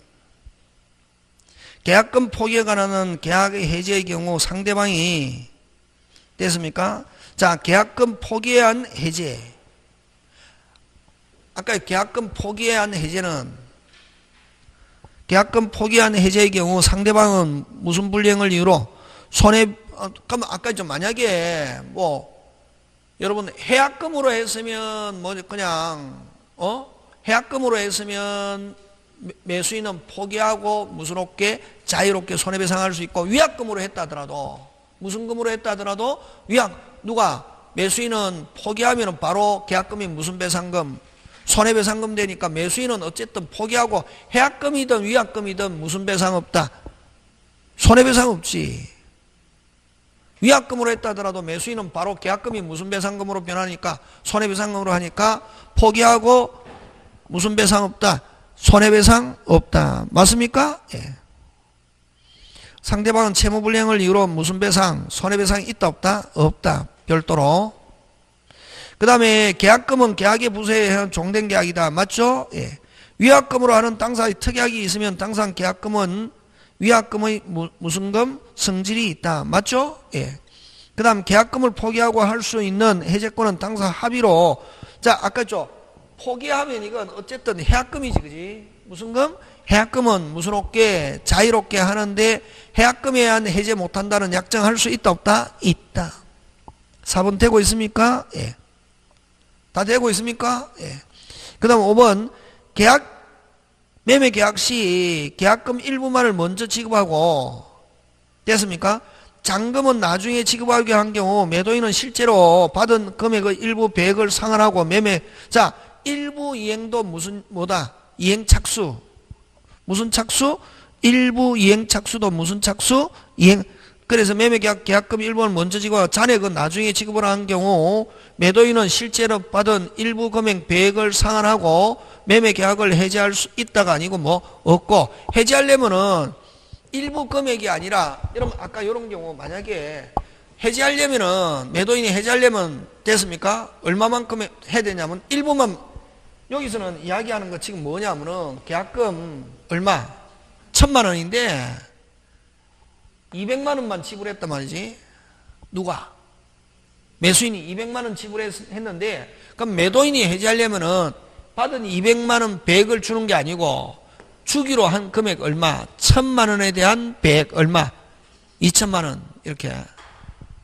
계약금 포기에 관한 계약의 해지의 경우 상대방이 됐습니까? 자, 계약금 포기에 의한 해제. 아까 계약금 포기에 의한 해제는 계약금 포기에 의한 해제의 경우 상대방은 무슨 불이행을 이유로 그럼 아까 좀 만약에 여러분 해약금으로 했으면 그냥 해약금으로 했으면 매수인은 포기하고 무슨롭게 자유롭게 손해배상할 수 있고, 위약금으로 했다 하더라도 무슨 금으로 했다 하더라도 누가 매수인은 포기하면 바로 계약금이 무슨 배상금 손해배상금 되니까 매수인은 어쨌든 포기하고 해약금이든 위약금이든 무슨 배상 없다, 손해배상 없지. 위약금으로 했다 하더라도 매수인은 바로 계약금이 무슨 배상금으로 변하니까 손해배상금으로 하니까 포기하고 무슨 배상 없다, 손해배상 없다. 맞습니까? 예. 상대방은 채무불이행을 이유로 무슨 배상, 손해배상이 있다 없다? 없다. 별도로. 그 다음에 계약금은 계약의 부수에 의한 종된 계약이다. 맞죠? 예. 위약금으로 하는 당사의 특약이 있으면 당상 계약금은 위약금의 무슨 금? 성질이 있다. 맞죠? 예. 그 다음 계약금을 포기하고 할 수 있는 해제권은 당사 합의로. 자, 아까 포기하면 이건 어쨌든 해약금이지, 그지? 무슨 금? 해약금은 무슨롭게 자유롭게 하는데 해약금에 의한 해제 못한다는 약정할 수 있다 없다? 있다. 4번 되고 있습니까? 예. 다 되고 있습니까? 예. 그 다음 5번 매매 계약 시 계약금 일부만을 먼저 지급하고 됐습니까? 잔금은 나중에 지급하게 한 경우 매도인은 실제로 받은 금액의 일부 배액을 상환하고 자, 일부 이행도 이행 착수. 무슨 착수? 일부 이행 착수도 무슨 착수? 이행. 그래서 매매계약 계약금 일부를 먼저 지급하고 잔액은 나중에 지급을 한 경우 매도인은 실제로 받은 일부 금액 배액을 상환하고 매매계약을 해지할 수 있다가 아니고 없고, 해지하려면은 일부 금액이 아니라, 여러분 아까 이런 경우 만약에 해지하려면은 매도인이 해지하려면 됐습니까? 얼마만큼 해야 되냐면 일부만. 여기서는 이야기하는 거 지금 뭐냐면은 계약금 얼마? 1,000만 원인데 200만 원만 지불했단 말이지. 누가? 매수인이 200만 원 지불했는데, 그럼 매도인이 해지하려면은 받은 200만 원 배액을 주는 게 아니고 주기로 한 금액 얼마? 1,000만 원에 대한 배액 얼마? 2천만 원. 이렇게.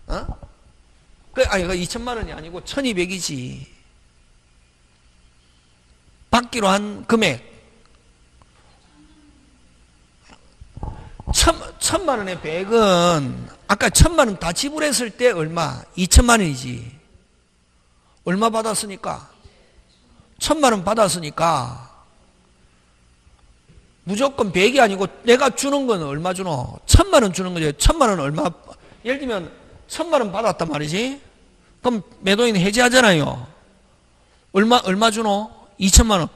아니, 2천만 원이 아니고 1,200이지. 받기로 한 금액 1,000만 원의 배액은 아까 1,000만 원 다 지불했을 때 얼마? 2천만 원이지. 얼마 받았으니까? 1,000만 원 받았으니까 무조건 100이 아니고 내가 주는 건 얼마 주노? 1,000만 원 주는 거죠. 1,000만 원 얼마? 예를 들면 1,000만 원 받았단 말이지. 그럼 매도인 해지하잖아요. 얼마 주노? 2천만 원.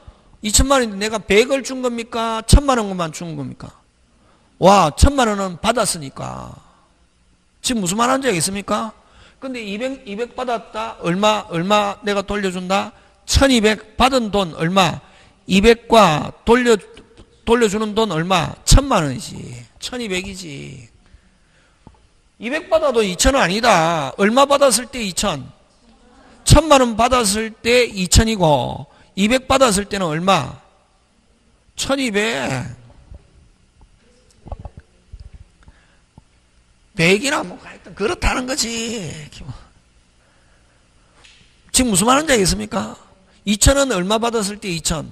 2천만 원인데 내가 100을 준 겁니까? 1,000만 원만 준 겁니까? 와, 1,000만 원은 받았으니까. 지금 무슨 말 하는지 알겠습니까? 근데 200 받았다? 얼마 내가 돌려준다? 1,200 받은 돈 얼마? 200과 돌려주는 돈 얼마? 1,000만 원이지. 1,200이지. 200 받아도 2,000원 아니다. 얼마 받았을 때 2,000? 1,000만 원 받았을 때 2,000이고 200 받았을 때는 얼마? 1,200. 100이나 하여튼 그렇다는 거지. 지금 무슨 말인지 알겠습니까? 2,000원 얼마 받았을 때 2,000.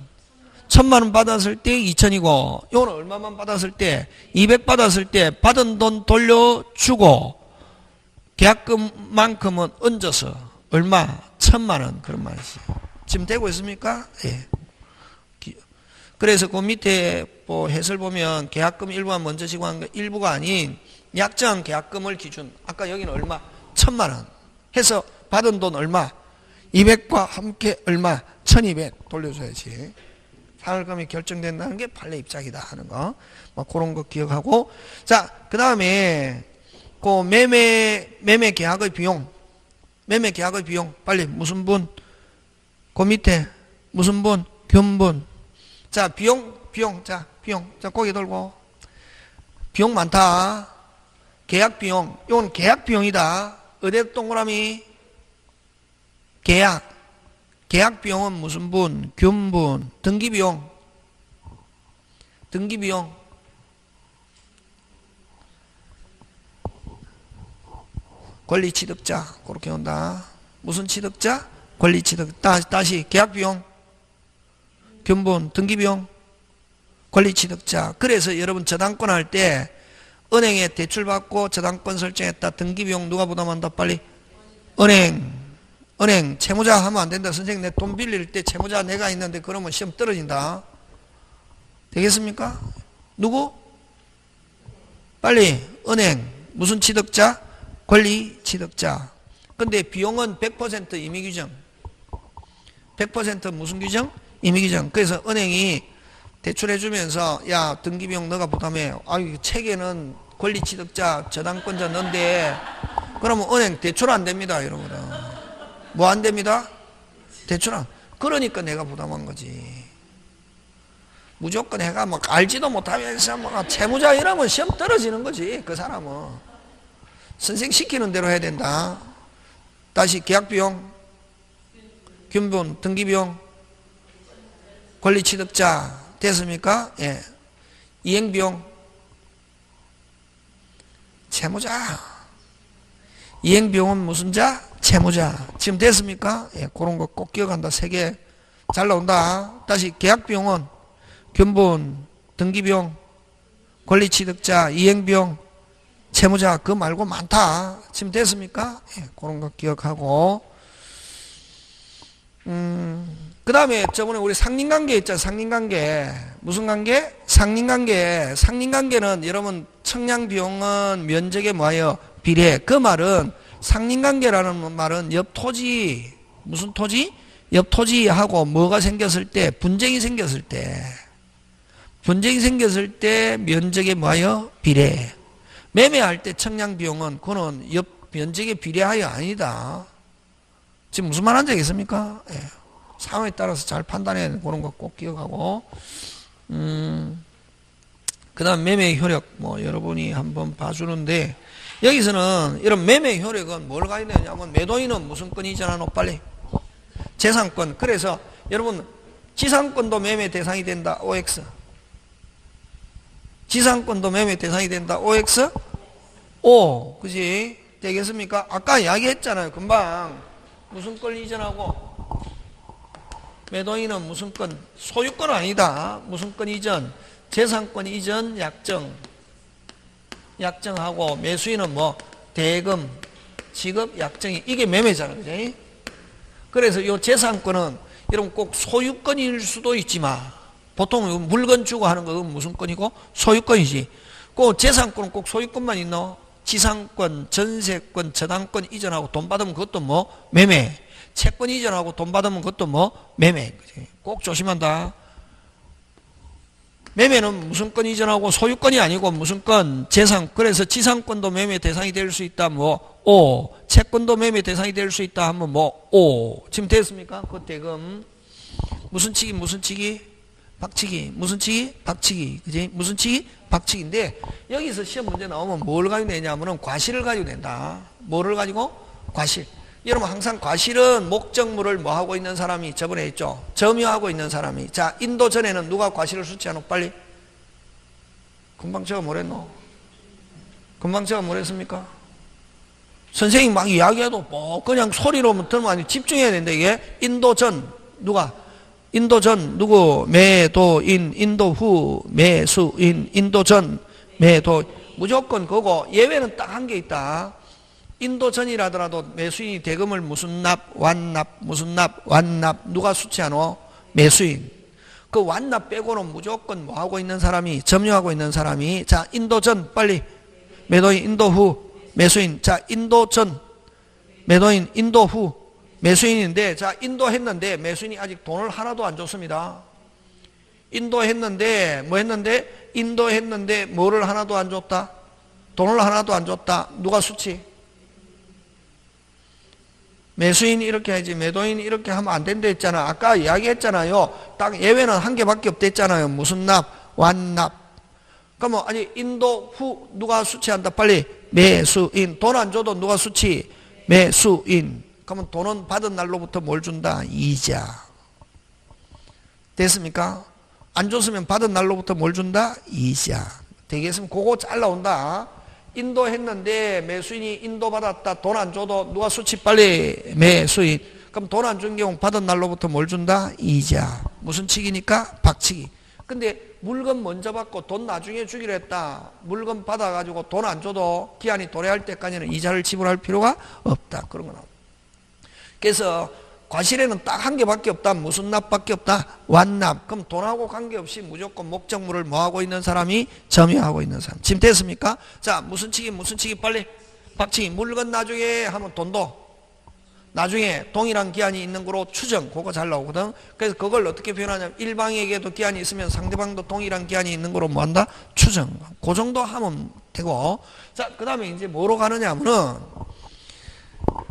1,000만 원 받았을 때 2,000이고 이거는 얼마만 받았을 때 200 받았을 때 받은 돈 돌려주고 계약금만큼은 얹어서 얼마? 1,000만 원. 그런 말이지. 지금 되고 있습니까? 예. 그래서 그 밑에 해설 보면 계약금 일부만 먼저 지급한 거 일부가 아닌 약정 계약금을 기준. 아까 여기는 얼마? 1,000만 원 해서 받은 돈 얼마? 200과 함께 얼마? 1,200 돌려줘야지. 하늘금이 결정된다는 게 판례 입장이다 하는 거. 뭐 그런 거 기억하고. 자, 그 다음에 그 매매 계약의 비용. 매매 계약의 비용. 빨리 무슨 분? 그 밑에 무슨 분? 균분. 자, 비용. 자, 비용. 자, 고개 들고. 비용 많다. 계약 비용. 이건 계약 비용이다. 어디 동그라미? 계약. 계약 비용은 무슨 분? 균분. 등기 비용. 등기 비용. 권리 취득자. 그렇게 온다. 무슨 취득자? 권리 취득. 다시 계약 비용. 균분. 등기 비용. 권리 취득자. 그래서 여러분 저당권 할 때 은행에 대출 받고 저당권 설정했다. 등기 비용 누가 부담한다? 빨리. 은행 채무자 하면 안 된다. 선생님 내 돈 빌릴 때 채무자 내가 있는데 그러면 시험 떨어진다. 되겠습니까? 누구? 빨리. 은행. 무슨 취득자? 권리 취득자. 근데 비용은 100% 임의규정. 100% 무슨 규정? 임의규정. 그래서 은행이 대출해주면서 야 등기비용 너가 부담해. 아유 책에는 권리 취득자 저당권자 넣는데 그러면 은행 대출 안 됩니다. 이러거든. 뭐 안 됩니다? 대출 안. 그러니까 내가 부담한 거지. 무조건 해가 막 알지도 못하면서 막 채무자 이러면 시험 떨어지는 거지. 그 사람은. 선생 시키는 대로 해야 된다. 다시 계약비용, 균분, 등기비용, 권리 취득자. 됐습니까? 예. 이행비용. 채무자. 이행비용은 무슨 자? 채무자. 지금 됐습니까? 예. 그런 거 꼭 기억한다. 3개. 잘 나온다. 다시 계약비용은 균분, 등기비용, 권리 취득자, 이행비용, 채무자. 그거 말고 많다. 지금 됐습니까? 예. 그런 거 기억하고. 그 다음에 저번에 우리 상린관계 있잖아요. 상린관계. 무슨 관계? 상린관계. 상린관계는 여러분 청량비용은 면적에 뭐예요? 비례. 그 말은 상린관계라는 말은 옆 토지. 무슨 토지? 옆 토지하고 뭐가 생겼을 때? 분쟁이 생겼을 때. 분쟁이 생겼을 때 면적에 뭐예요? 비례. 매매할 때 청량비용은 그거는 옆 면적에 비례하여 아니다. 지금 무슨 말 한지 알겠습니까? 예. 상황에 따라서 잘 판단해야 되는 그런 거 꼭 기억하고. 그 다음 매매 효력, 뭐, 여러분이 한번 봐주는데, 여기서는 이런 매매 효력은 뭘 가야 되냐면, 매도인은 무슨 권 이전하노? 빨리. 재산권. 그래서 여러분, 지상권도 매매 대상이 된다. OX. 지상권도 매매 대상이 된다. OX? O. 그지? 되겠습니까? 아까 이야기했잖아요. 금방. 무슨 권 이전하고? 매도인은 무슨 권? 소유권 아니다. 무슨 권 이전? 재산권 이전 약정. 약정하고 매수인은 뭐? 대금, 지급, 약정이. 이게 매매잖아요. 그지? 그래서 이 재산권은 여러분 꼭 소유권일 수도 있지만 보통 물건 주고 하는 거 무슨 권이고? 소유권이지. 그 재산권은 꼭 소유권만 있노? 지상권, 전세권, 저당권 이전하고 돈 받으면 그것도 뭐? 매매. 채권 이전하고 돈 받으면 그것도 뭐? 매매. 꼭 조심한다. 매매는 무슨 권 이전하고 소유권이 아니고 무슨 권? 재산. 그래서 지상권도 매매 대상이 될 수 있다. 뭐? O. 채권도 매매 대상이 될 수 있다 하면 뭐? O. 지금 됐습니까? 그 대금. 무슨 치기? 무슨 치기? 박치기. 무슨 치기? 박치기. 그지? 무슨 치기? 박치기인데 여기서 시험 문제 나오면 뭘 가지고 내냐면은 과실을 가지고 낸다. 뭐를 가지고? 과실. 여러분 항상 과실은 목적물을 뭐 하고 있는 사람이 저번에 했죠. 점유하고 있는 사람이. 자, 인도 전에는 누가 과실을 수취하노? 빨리. 금방 제가 뭐랬노? 금방 제가 뭐랬습니까? 선생님 막 이야기해도 뭐 그냥 소리로 들으면 아니 집중해야 된다. 이게 인도 전 누가? 인도 전 누구? 매도인. 인도 후 매수인. 인도 전 매도. 무조건 그거. 예외는 딱 한 개 있다. 인도 전이라더라도 매수인이 대금을 무슨 납, 완납, 무슨 납, 완납. 누가 수취하노? 매수인. 그 완납 빼고는 무조건 뭐 하고 있는 사람이, 점유하고 있는 사람이. 자, 인도 전 빨리. 매도인. 인도 후 매수인. 자, 인도 전 매도인. 인도 후 매수인인데, 자, 인도했는데 매수인이 아직 돈을 하나도 안 줬습니다. 인도했는데 뭐 했는데? 인도했는데 뭐를 하나도 안 줬다? 돈을 하나도 안 줬다. 누가 수치? 매수인 이렇게 해야지 매도인 이렇게 하면 안 된다 했잖아. 아까 이야기했잖아요. 딱 예외는 한 개밖에 없댔잖아요. 무슨 납? 완납. 그러면 아니 인도 후 누가 수치한다? 빨리 매수인. 돈 안 줘도 누가 수치? 매수인. 그러면 돈은 받은 날로부터 뭘 준다? 이자. 됐습니까? 안 줬으면 받은 날로부터 뭘 준다? 이자. 되겠으면 그거 잘라온다. 인도했는데 매수인이 인도받았다. 돈 안 줘도 누가 수치? 빨리 매수인. 그럼 돈 안 준 경우 받은 날로부터 뭘 준다? 이자. 무슨 치기니까? 박치기. 근데 물건 먼저 받고 돈 나중에 주기로 했다. 물건 받아가지고 돈 안 줘도 기한이 도래할 때까지는 이자를 지불할 필요가 없다. 그런 거 나옵니다. 그래서 과실에는 딱 한 개밖에 없다. 무슨 납밖에 없다? 완납. 그럼 돈하고 관계없이 무조건 목적물을 뭐하고 있는 사람이? 점유하고 있는 사람. 지금 됐습니까? 자, 무슨 치기 빨리 박치기. 물건 나중에 하면 돈도 나중에 동일한 기한이 있는 거로 추정. 그거 잘 나오거든. 그래서 그걸 어떻게 표현하냐면 일방에게도 기한이 있으면 상대방도 동일한 기한이 있는 거로 뭐 한다? 추정. 그 정도 하면 되고. 자, 그 다음에 이제 뭐로 가느냐 하면은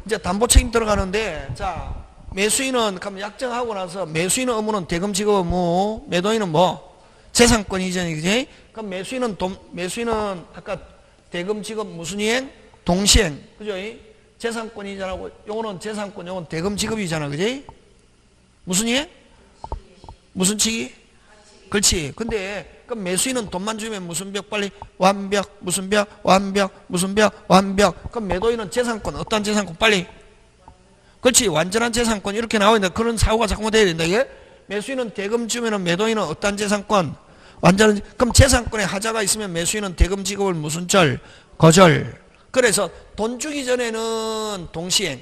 이제 담보 책임 들어가는데, 자, 매수인은 그럼 약정하고 나서 매수인의 의무는 대금 지급 의무, 매도인은 뭐 재산권 이전이지. 그럼 매수인은 아까 대금 지급 무슨 이행? 동시행, 그죠? 재산권 이전하고 요거는 재산권, 요건 대금 지급이잖아, 그지? 무슨 이행? 무슨 치기? 그렇지. 근데 그럼 매수인은 돈만 주면 무슨 벽? 빨리 완벽, 무슨 벽? 완벽, 무슨 벽? 완벽. 그럼 매도인은 재산권, 어떤 재산권? 빨리. 그렇지. 완전한 재산권 이렇게 나와 있는데 그런 사고가 자꾸 돼야 된다. 이게 매수인은 대금 주면은 매도인은 어떤 재산권? 완전한. 그럼 재산권에 하자가 있으면 매수인은 대금 지급을 무슨 절? 거절. 그래서 돈 주기 전에는 동시행.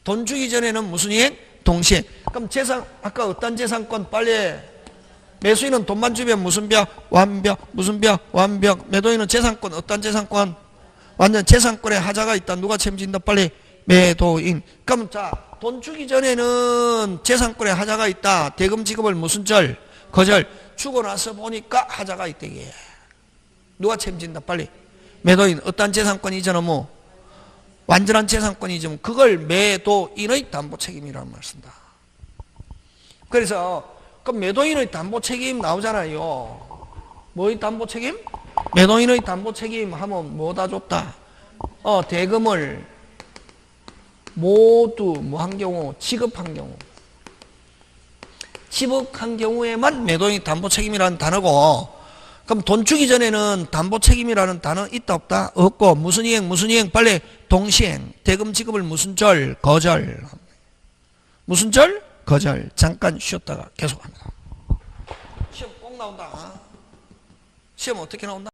돈 주기 전에는 무슨 이행? 동시행. 그럼 아까 어떤 재산권? 빨리. 매수인은 돈만 주면 무슨 벽? 완벽. 무슨 벽? 완벽. 매도인은 재산권, 어떤 재산권? 완전 재산권에 하자가 있다. 누가 책임진다? 빨리. 매도인. 그럼 자, 돈 주기 전에는 재산권에 하자가 있다. 대금 지급을 무슨 절? 거절. 주고 나서 보니까 하자가 있다. 이게. 누가 책임진다? 빨리. 매도인. 어떤 재산권 이전 의무? 완전한 재산권 이전. 그걸 매도인의 담보 책임이라는 말 쓴다. 그래서 그럼 매도인의 담보 책임 나오잖아요. 뭐의 담보 책임? 매도인의 담보 책임 하면 뭐다 줬다? 대금을 모두 뭐 한 경우? 지급한 경우. 지급한 경우에만 매도인의 담보 책임이라는 단어고, 그럼 돈 주기 전에는 담보 책임이라는 단어 있다 없다? 없고. 무슨 이행? 무슨 이행? 빨리. 동시행. 대금 지급을 무슨 절? 거절. 무슨 절? 거절. 잠깐 쉬었다가 계속합니다. 시험 꼭 나온다. 시험 어떻게 나온다?